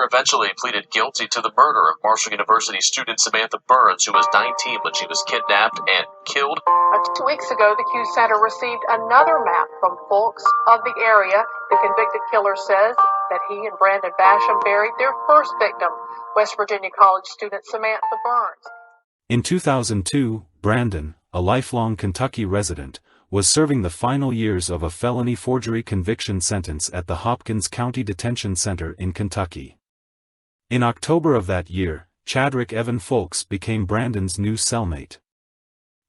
eventually pleaded guilty to the murder of Marshall University student Samantha Burns, who was 19 when she was kidnapped and killed. 2 weeks ago, the Q Center received another map from folks of the area. The convicted killer says that he and Brandon Basham buried their first victim, West Virginia College student Samantha Burns. In 2002, Brandon, a lifelong Kentucky resident, was serving the final years of a felony forgery conviction sentence at the Hopkins County Detention Center in Kentucky. In October of that year, Chadrick Evan Folks became Brandon's new cellmate.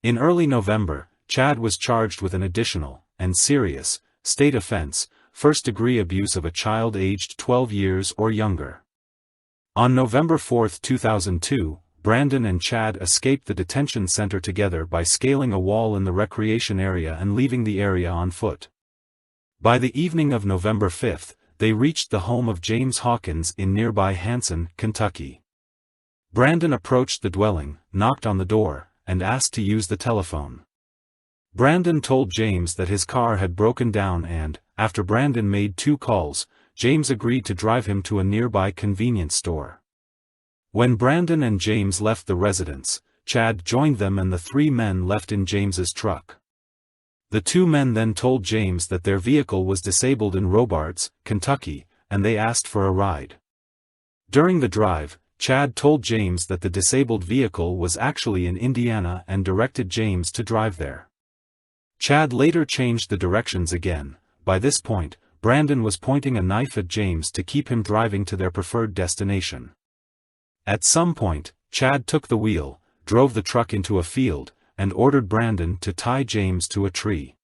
In early November, Chad was charged with an additional, and serious, state offense, first-degree abuse of a child aged 12 years or younger. On November 4, 2002, Brandon and Chad escaped the detention center together by scaling a wall in the recreation area and leaving the area on foot. By the evening of November 5, they reached the home of James Hawkins in nearby Hanson, Kentucky. Brandon approached the dwelling, knocked on the door, and asked to use the telephone. Brandon told James that his car had broken down and, after Brandon made 2 calls, James agreed to drive him to a nearby convenience store. When Brandon and James left the residence, Chad joined them and the 3 men left in James's truck. The 2 men then told James that their vehicle was disabled in Robards, Kentucky, and they asked for a ride. During the drive, Chad told James that the disabled vehicle was actually in Indiana and directed James to drive there. Chad later changed the directions again. By this point, Brandon was pointing a knife at James to keep him driving to their preferred destination. At some point, Chad took the wheel, drove the truck into a field, and ordered Brandon to tie James to a tree.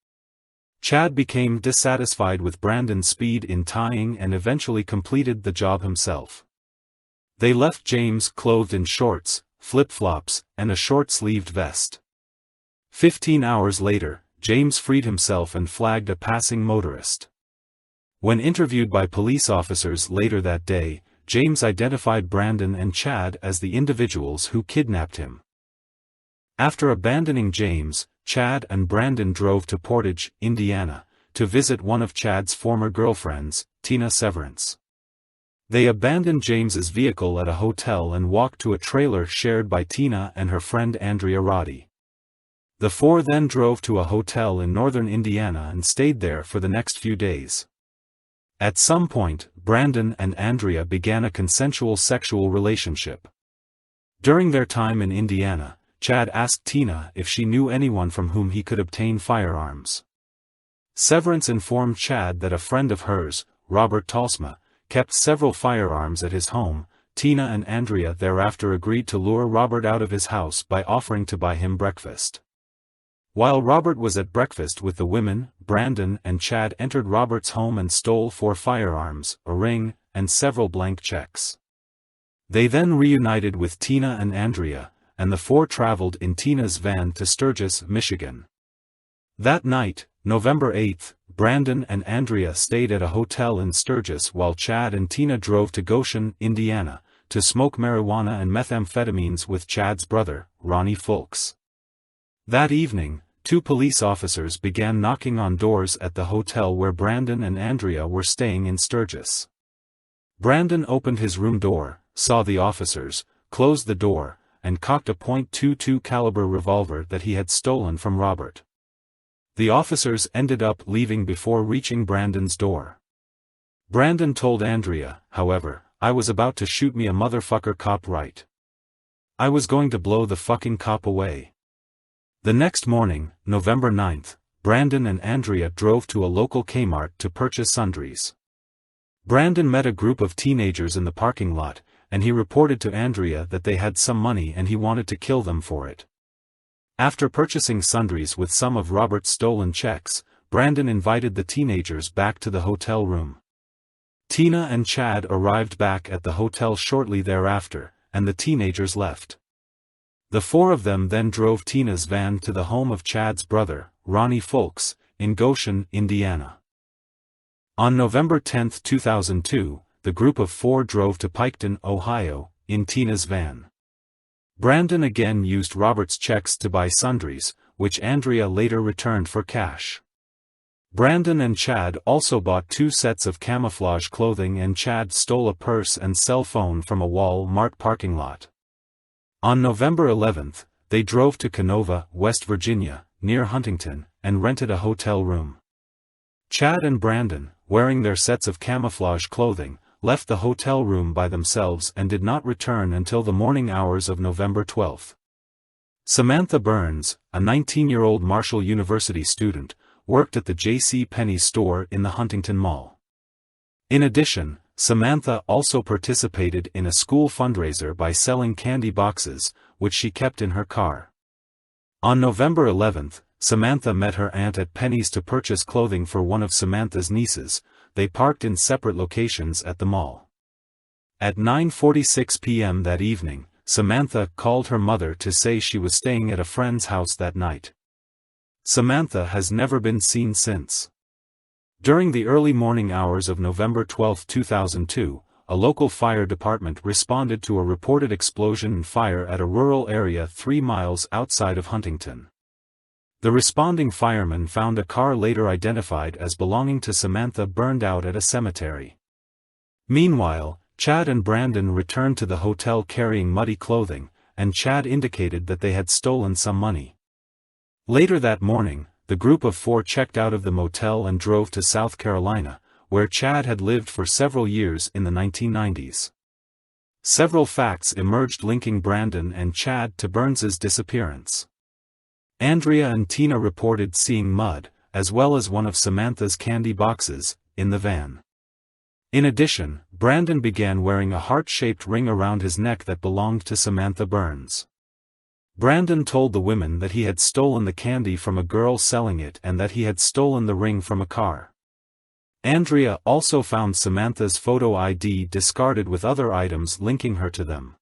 Chad became dissatisfied with Brandon's speed in tying and eventually completed the job himself. They left James clothed in shorts, flip-flops, and a short-sleeved vest. 15 hours later, James freed himself and flagged a passing motorist. When interviewed by police officers later that day, James identified Brandon and Chad as the individuals who kidnapped him. After abandoning James, Chad and Brandon drove to Portage, Indiana, to visit one of Chad's former girlfriends, Tina Severance. They abandoned James's vehicle at a hotel and walked to a trailer shared by Tina and her friend Andrea Roddy. The 4 then drove to a hotel in northern Indiana and stayed there for the next few days. At some point, Brandon and Andrea began a consensual sexual relationship. During their time in Indiana, Chad asked Tina if she knew anyone from whom he could obtain firearms. Severance informed Chad that a friend of hers, Robert Talsma, kept several firearms at his home. Tina and Andrea thereafter agreed to lure Robert out of his house by offering to buy him breakfast. While Robert was at breakfast with the women, Brandon and Chad entered Robert's home and stole 4 firearms, a ring, and several blank checks. They then reunited with Tina and Andrea, and the 4 traveled in Tina's van to Sturgis, Michigan. That night, November 8, Brandon and Andrea stayed at a hotel in Sturgis while Chad and Tina drove to Goshen, Indiana, to smoke marijuana and methamphetamines with Chad's brother, Ronnie Folks. That evening, 2 police officers began knocking on doors at the hotel where Brandon and Andrea were staying in Sturgis. Brandon opened his room door, saw the officers, closed the door, and cocked a .22 caliber revolver that he had stolen from Robert. The officers ended up leaving before reaching Brandon's door. Brandon told Andrea, however, "I was about to shoot me a motherfucker cop right. I was going to blow the fucking cop away." The next morning, November 9, Brandon and Andrea drove to a local Kmart to purchase sundries. Brandon met a group of teenagers in the parking lot, and he reported to Andrea that they had some money and he wanted to kill them for it. After purchasing sundries with some of Robert's stolen checks, Brandon invited the teenagers back to the hotel room. Tina and Chad arrived back at the hotel shortly thereafter, and the teenagers left. The 4 of them then drove Tina's van to the home of Chad's brother, Ronnie Folks, in Goshen, Indiana. On November 10, 2002, the group of 4 drove to Piketon, Ohio, in Tina's van. Brandon again used Robert's checks to buy sundries, which Andrea later returned for cash. Brandon and Chad also bought 2 sets of camouflage clothing, and Chad stole a purse and cell phone from a Walmart parking lot. On November 11, they drove to Canova, West Virginia, near Huntington, and rented a hotel room. Chad and Brandon, wearing their sets of camouflage clothing, left the hotel room by themselves and did not return until the morning hours of November 12. Samantha Burns, a 19-year-old Marshall University student, worked at the J.C. Penney store in the Huntington Mall. In addition, Samantha also participated in a school fundraiser by selling candy boxes, which she kept in her car. On November 11, Samantha met her aunt at Penney's to purchase clothing for one of Samantha's nieces. They parked in separate locations at the mall. At 9:46 p.m. that evening, Samantha called her mother to say she was staying at a friend's house that night. Samantha has never been seen since. During the early morning hours of November 12, 2002, a local fire department responded to a reported explosion and fire at a rural area 3 miles outside of Huntington. The responding firemen found a car later identified as belonging to Samantha burned out at a cemetery. Meanwhile, Chad and Brandon returned to the hotel carrying muddy clothing, and Chad indicated that they had stolen some money. Later that morning, the group of 4 checked out of the motel and drove to South Carolina, where Chad had lived for several years in the 1990s. Several facts emerged linking Brandon and Chad to Burns's disappearance. Andrea and Tina reported seeing mud, as well as one of Samantha's candy boxes, in the van. In addition, Brandon began wearing a heart-shaped ring around his neck that belonged to Samantha Burns. Brandon told the women that he had stolen the candy from a girl selling it and that he had stolen the ring from a car. Andrea also found Samantha's photo ID discarded with other items linking her to them.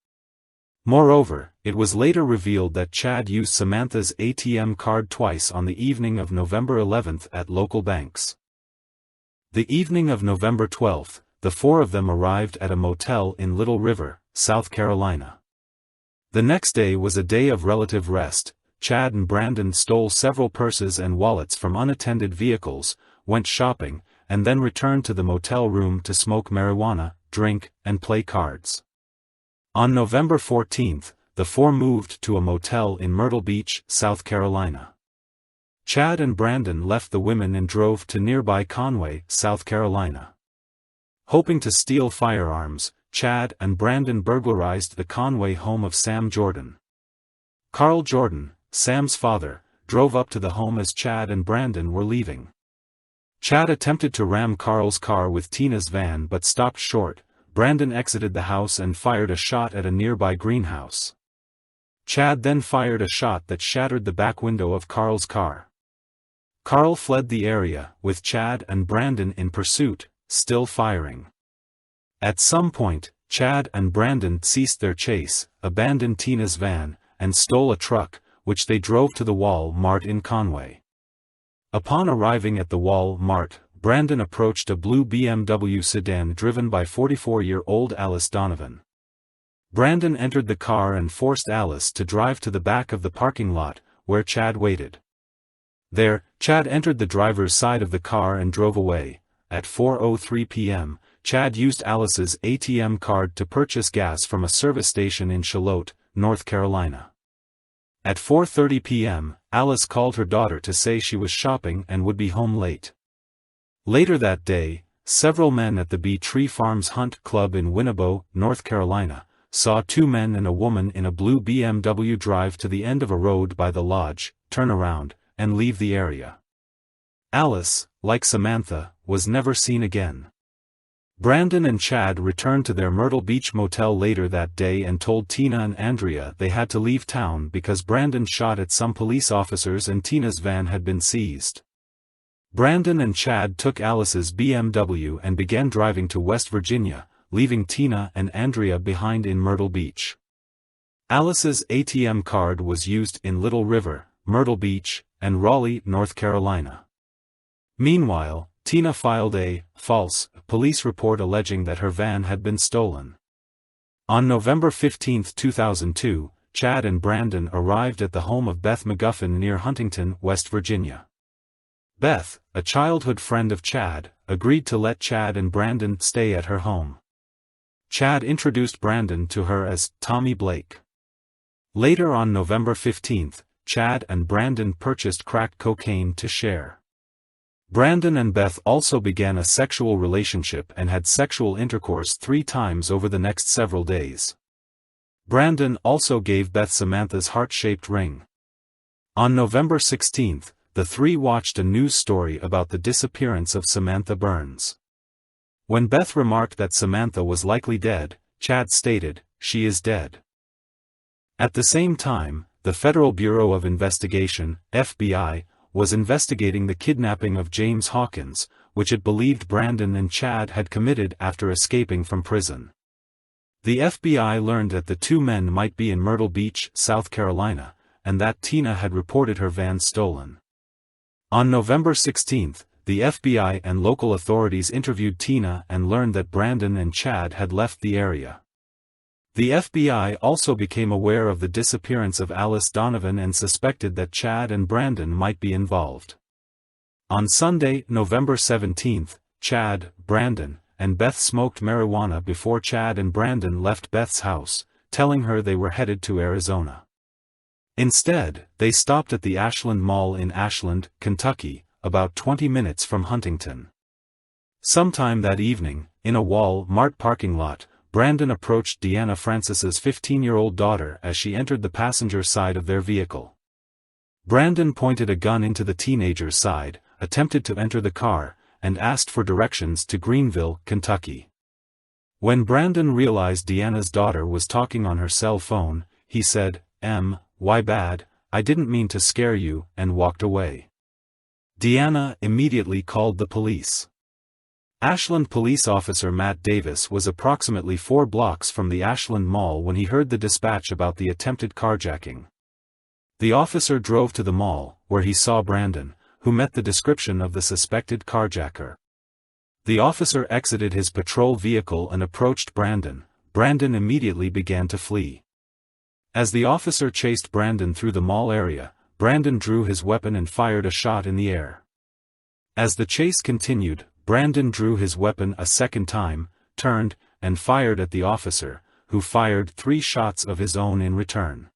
Moreover, it was later revealed that Chad used Samantha's ATM card twice on the evening of November 11 at local banks. The evening of November 12, the 4 of them arrived at a motel in Little River, South Carolina. The next day was a day of relative rest. Chad and Brandon stole several purses and wallets from unattended vehicles, went shopping, and then returned to the motel room to smoke marijuana, drink, and play cards. On November 14, the 4 moved to a motel in Myrtle Beach, South Carolina. Chad and Brandon left the women and drove to nearby Conway, South Carolina. Hoping to steal firearms, Chad and Brandon burglarized the Conway home of Sam Jordan. Carl Jordan, Sam's father, drove up to the home as Chad and Brandon were leaving. Chad attempted to ram Carl's car with Tina's van but stopped short. Brandon exited the house and fired a shot at a nearby greenhouse. Chad then fired a shot that shattered the back window of Carl's car. Carl fled the area, with Chad and Brandon in pursuit, still firing. At some point, Chad and Brandon ceased their chase, abandoned Tina's van, and stole a truck, which they drove to the Walmart in Conway. Upon arriving at the Walmart, Brandon approached a blue BMW sedan driven by 44-year-old Alice Donovan. Brandon entered the car and forced Alice to drive to the back of the parking lot, where Chad waited. There, Chad entered the driver's side of the car and drove away. At 4:03 p.m., Chad used Alice's ATM card to purchase gas from a service station in Charlotte, North Carolina. At 4:30 p.m., Alice called her daughter to say she was shopping and would be home late. Later that day, several men at the Bee Tree Farms Hunt Club in Winnebago, North Carolina, saw 2 men and a woman in a blue BMW drive to the end of a road by the lodge, turn around, and leave the area. Alice, like Samantha, was never seen again. Brandon and Chad returned to their Myrtle Beach motel later that day and told Tina and Andrea they had to leave town because Brandon shot at some police officers and Tina's van had been seized. Brandon and Chad took Alice's BMW and began driving to West Virginia, leaving Tina and Andrea behind in Myrtle Beach. Alice's ATM card was used in Little River, Myrtle Beach, and Raleigh, North Carolina. Meanwhile, Tina filed a false police report alleging that her van had been stolen. On November 15, 2002, Chad and Brandon arrived at the home of Beth McGuffin near Huntington, West Virginia. Beth, a childhood friend of Chad, agreed to let Chad and Brandon stay at her home. Chad introduced Brandon to her as Tommy Blake. Later on November 15, Chad and Brandon purchased crack cocaine to share. Brandon and Beth also began a sexual relationship and had sexual intercourse 3 times over the next several days. Brandon also gave Beth Samantha's heart-shaped ring. On November 16, the three watched a news story about the disappearance of Samantha Burns. When Beth remarked that Samantha was likely dead, Chad stated, "She is dead." At the same time, the Federal Bureau of Investigation, FBI, was investigating the kidnapping of James Hawkins, which it believed Brandon and Chad had committed after escaping from prison. The FBI learned that the two men might be in Myrtle Beach, South Carolina, and that Tina had reported her van stolen. On November 16, the FBI and local authorities interviewed Tina and learned that Brandon and Chad had left the area. The FBI also became aware of the disappearance of Alice Donovan and suspected that Chad and Brandon might be involved. On Sunday, November 17, Chad, Brandon, and Beth smoked marijuana before Chad and Brandon left Beth's house, telling her they were headed to Arizona. Instead, they stopped at the Ashland Mall in Ashland, Kentucky, about 20 minutes from Huntington. Sometime that evening, in a Wal-Mart parking lot, Brandon approached Deanna Francis's 15-year-old daughter as she entered the passenger side of their vehicle. Brandon pointed a gun into the teenager's side, attempted to enter the car, and asked for directions to Greenville, Kentucky. When Brandon realized Deanna's daughter was talking on her cell phone, he said, "Why bad, I didn't mean to scare you," and walked away. Deanna immediately called the police. Ashland police officer Matt Davis was approximately 4 blocks from the Ashland Mall when he heard the dispatch about the attempted carjacking. The officer drove to the mall, where he saw Brandon, who met the description of the suspected carjacker. The officer exited his patrol vehicle and approached Brandon. Brandon immediately began to flee. As the officer chased Brandon through the mall area, Brandon drew his weapon and fired a shot in the air. As the chase continued, Brandon drew his weapon a second time, turned, and fired at the officer, who fired 3 shots of his own in return.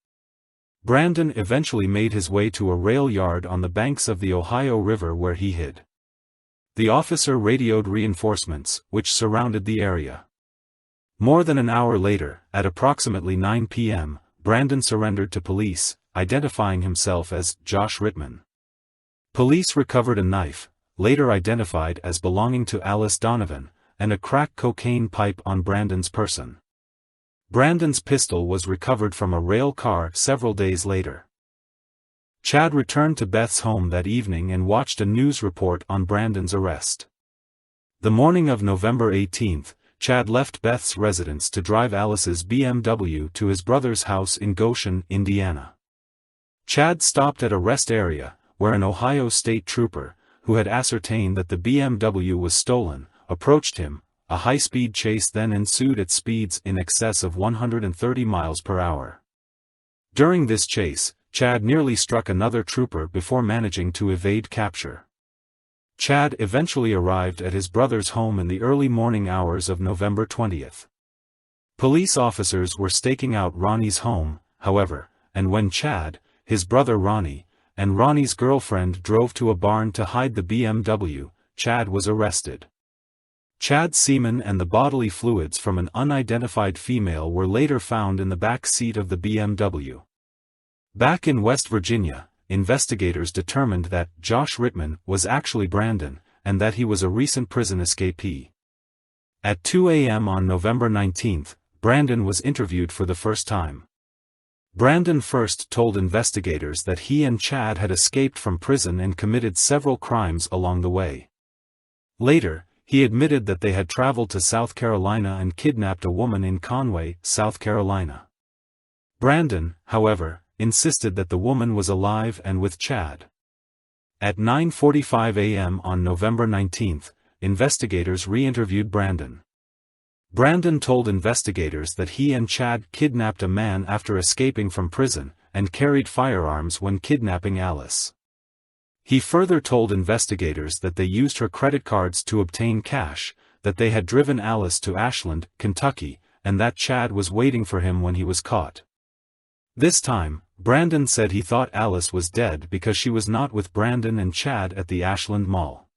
Brandon eventually made his way to a rail yard on the banks of the Ohio River where he hid. The officer radioed reinforcements, which surrounded the area. More than an hour later, at approximately 9 p.m., Brandon surrendered to police, identifying himself as Josh Rittman. Police recovered a knife, later identified as belonging to Alice Donovan, and a crack cocaine pipe on Brandon's person. Brandon's pistol was recovered from a rail car several days later. Chad returned to Beth's home that evening and watched a news report on Brandon's arrest. The morning of November 18, Chad left Beth's residence to drive Alice's BMW to his brother's house in Goshen, Indiana. Chad stopped at a rest area, where an Ohio State trooper, who had ascertained that the BMW was stolen, approached him. A high-speed chase then ensued at speeds in excess of 130 miles per hour. During this chase, Chad nearly struck another trooper before managing to evade capture. Chad eventually arrived at his brother's home in the early morning hours of November 20. Police officers were staking out Ronnie's home, however, and when Chad, his brother Ronnie, and Ronnie's girlfriend drove to a barn to hide the BMW, Chad was arrested. Chad's semen and the bodily fluids from an unidentified female were later found in the back seat of the BMW. Back in West Virginia, investigators determined that Josh Rittman was actually Brandon, and that he was a recent prison escapee. At 2 a.m. on November 19, Brandon was interviewed for the first time. Brandon first told investigators that he and Chad had escaped from prison and committed several crimes along the way. Later, he admitted that they had traveled to South Carolina and kidnapped a woman in Conway, South Carolina. Brandon, however, insisted that the woman was alive and with Chad. At 9:45 a.m. on November 19, investigators re-interviewed Brandon. Brandon told investigators that he and Chad kidnapped a man after escaping from prison, and carried firearms when kidnapping Alice. He further told investigators that they used her credit cards to obtain cash, that they had driven Alice to Ashland, Kentucky, and that Chad was waiting for him when he was caught. This time, Brandon said he thought Alice was dead because she was not with Brandon and Chad at the Ashland Mall.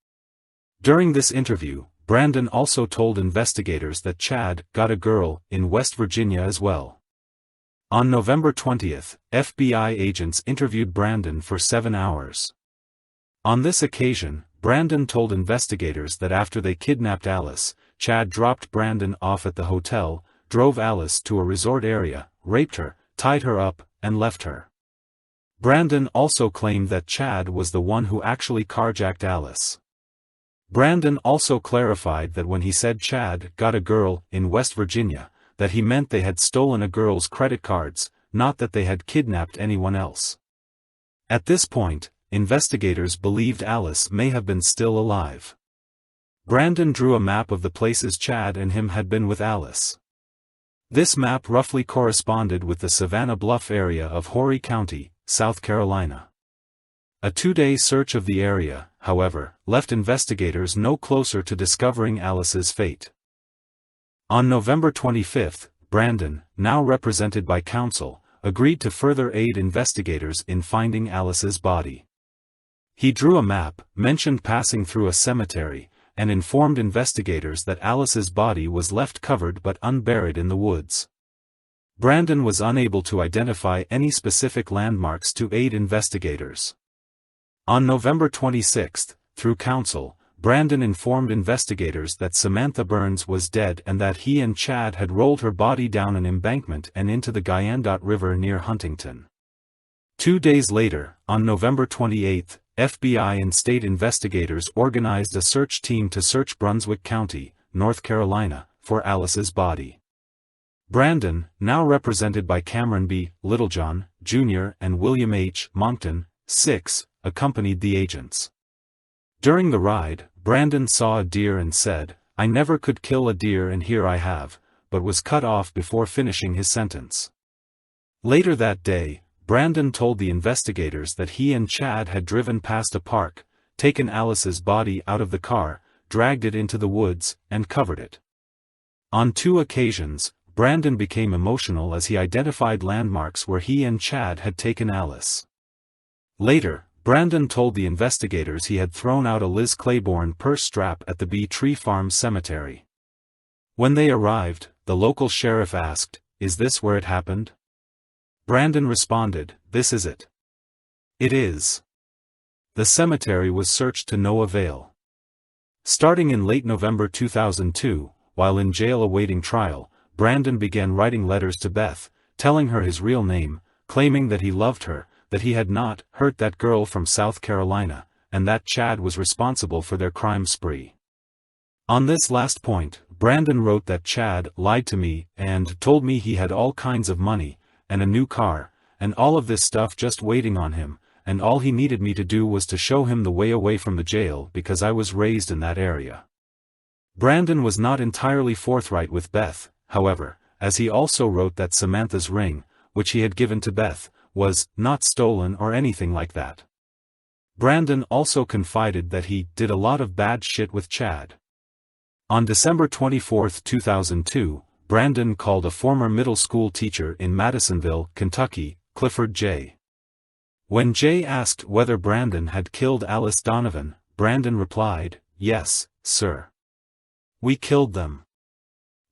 During this interview, Brandon also told investigators that Chad got a girl in West Virginia as well. On November 20th, FBI agents interviewed Brandon for 7 hours. On this occasion, Brandon told investigators that after they kidnapped Alice, Chad dropped Brandon off at the hotel, drove Alice to a resort area, raped her, tied her up, and left her. Brandon also claimed that Chad was the one who actually carjacked Alice. Brandon also clarified that when he said Chad got a girl in West Virginia, that he meant they had stolen a girl's credit cards, not that they had kidnapped anyone else. At this point, investigators believed Alice may have been still alive. Brandon drew a map of the places Chad and him had been with Alice. This map roughly corresponded with the Savannah Bluff area of Horry County, South Carolina. A 2-day search of the area, however, left investigators no closer to discovering Alice's fate. On November 25, Brandon, now represented by counsel, agreed to further aid investigators in finding Alice's body. He drew a map, mentioned passing through a cemetery, and informed investigators that Alice's body was left covered but unburied in the woods. Brandon was unable to identify any specific landmarks to aid investigators. On November 26, through counsel, Brandon informed investigators that Samantha Burns was dead and that he and Chad had rolled her body down an embankment and into the Guyandotte River near Huntington. 2 days later, on November 28, FBI and state investigators organized a search team to search Brunswick County, North Carolina, for Alice's body. Brandon, now represented by Cameron B. Littlejohn, Jr. and William H. Monckton, 6, accompanied the agents. During the ride, Brandon saw a deer and said, "I never could kill a deer and here I have," but was cut off before finishing his sentence. Later that day, Brandon told the investigators that he and Chad had driven past a park, taken Alice's body out of the car, dragged it into the woods, and covered it. On 2 occasions, Brandon became emotional as he identified landmarks where he and Chad had taken Alice. Later, Brandon told the investigators he had thrown out a Liz Claiborne purse strap at the Bee Tree Farm Cemetery. When they arrived, the local sheriff asked, "Is this where it happened?" Brandon responded, "This is it." It is. The cemetery was searched to no avail. Starting in late November 2002, while in jail awaiting trial, Brandon began writing letters to Beth, telling her his real name, claiming that he loved her, that he had not hurt that girl from South Carolina, and that Chad was responsible for their crime spree. On this last point, Brandon wrote that Chad lied to me and told me he had all kinds of money, and a new car, and all of this stuff just waiting on him, and all he needed me to do was to show him the way away from the jail because I was raised in that area. Brandon was not entirely forthright with Beth, however, as he also wrote that Samantha's ring, which he had given to Beth, was not stolen or anything like that. Brandon also confided that he did a lot of bad shit with Chad. On December 24, 2002, Brandon called a former middle school teacher in Madisonville, Kentucky, Clifford J. When Jay asked whether Brandon had killed Alice Donovan, Brandon replied, "Yes, sir. We killed them."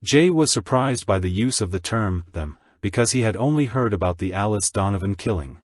Jay was surprised by the use of the term, them, because he had only heard about the Alice Donovan killing.